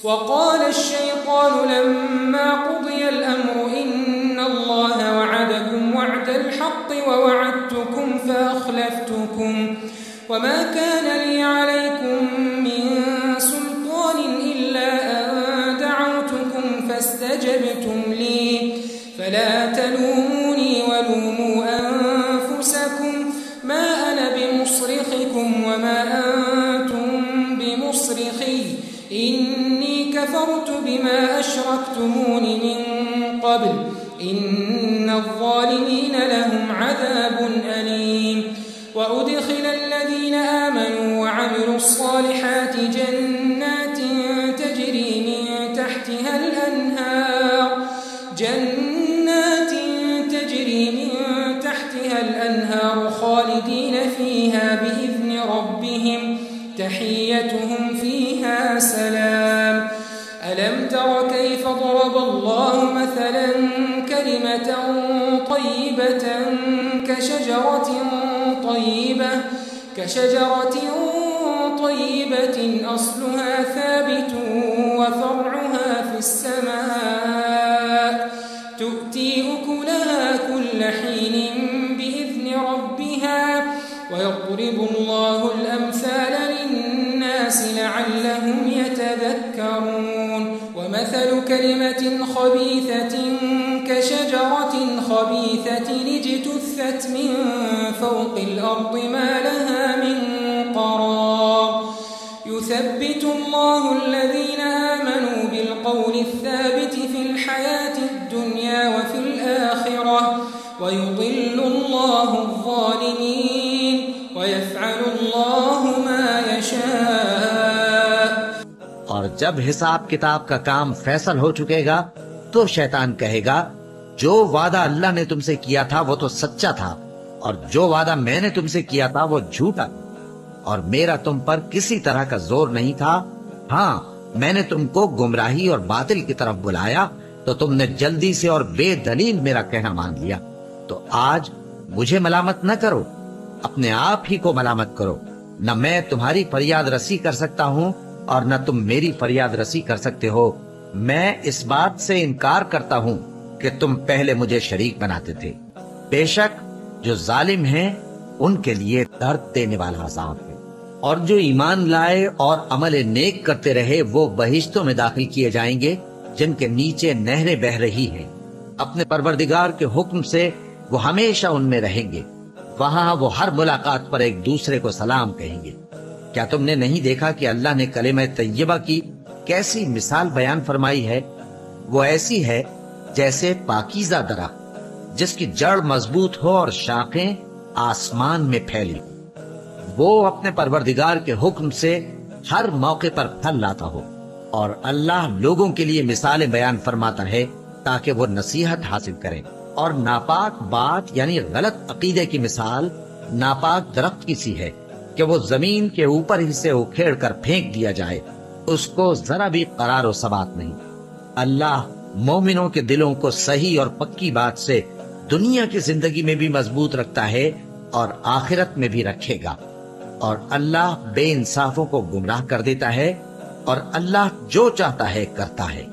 وقال الشيطان لما قضي الأمر إن الله وعدكم وعد الحق ووعدتكم فأخلفتكم وما كان لي عليكم من سلطان إلا أن دعوتكم فاستجبتم لي فلا تلوموني ولوموا أنفسكم ما أنا بمصرخكم وما أنتم بمصرخي إني كفرت بما أشركتمون من قبل إن الظالمين لهم عذاب أليم وأدخل الذين آمنوا وعملوا الصالحات جنات تجري من تحتها الأنهار خالدين فيها بإذن ربهم تحيتهم فيها سلام ألم تر كيف ضرب الله مثلا كلمة طيبة كشجرة طيبة أصلها ثابت وفرعها في السماء تؤتي أكلها كل حين بإذن ربها ويضرب الله الأمثال للناس لعلهم يتذكرون ومثل كلمة خبيثة كشجرة خبيثة اجتثت من فوق الأرض ما لها من قرار يثبت الله الذين آمنوا بالقول الثابت في الحياة الدنيا وفي الآخرة ويضل الله الظالمين ويفعل الله ما يشاء. اور جب حساب کتاب کا کام فیصل ہو چکے گا تو شیطان کہے گا جو وعدہ اللہ نے تم سے کیا تھا وہ تو سچا تھا اور جو وعدہ میں نے تم سے کیا تھا وہ جھوٹا اور میرا تم پر کسی طرح کا زور نہیں تھا. ہاں میں نے تم کو گمراہی اور باطل کی طرف بلایا تو تم نے جلدی سے اور بے دلیل میرا کہنا مان لیا. تو آج مجھے ملامت نہ کرو اپنے آپ ہی کو ملامت کرو. نہ میں تمہاری فریاد رسی کر سکتا ہوں اور نہ تم میری فریاد رسی کر سکتے ہو. میں اس بات سے انکار کرتا ہوں کہ تم پہلے مجھے شریک بناتے تھے. بے شک جو ظالم ہیں ان کے لیے درد دینے والا عذاب ہے. اور جو ایمان لائے اور عمل نیک کرتے رہے وہ بہشتوں میں داخل کیے جائیں گے جن کے نیچے نہریں بہہ رہی ہیں. اپنے پروردگار کے حکم سے وہ ہمیشہ ان میں رہیں گے. وہاں وہ ہر ملاقات پر ایک دوسرے کو سلام کہیں گے. کیا تم نے نہیں دیکھا کہ اللہ نے کلمہ طیبہ کی کیسی مثال بیان فرمائی ہے؟ وہ ایسی ہے جیسے پاکیزہ درخت جس کی جڑ مضبوط ہو اور شاخیں آسمان میں پھیلی. وہ اپنے پروردگار کے حکم سے ہر موقع پر پھل لاتا ہو. اور اللہ لوگوں کے لیے مثالیں بیان فرماتا ہے تاکہ وہ نصیحت حاصل کریں. اور ناپاک بات یعنی غلط عقیدے کی مثال ناپاک درخت کی سی ہے کہ وہ زمین کے اوپر ہی سے اکھیڑ کر پھینک دیا جائے. اس کو ذرا بھی قرار و ثبات نہیں. اللہ مومنوں کے دلوں کو صحیح اور پکی بات سے دنیا کی زندگی میں بھی مضبوط رکھتا ہے اور آخرت میں بھی رکھے گا. اور اللہ بے انصافوں کو گمراہ کر دیتا ہے اور اللہ جو چاہتا ہے کرتا ہے.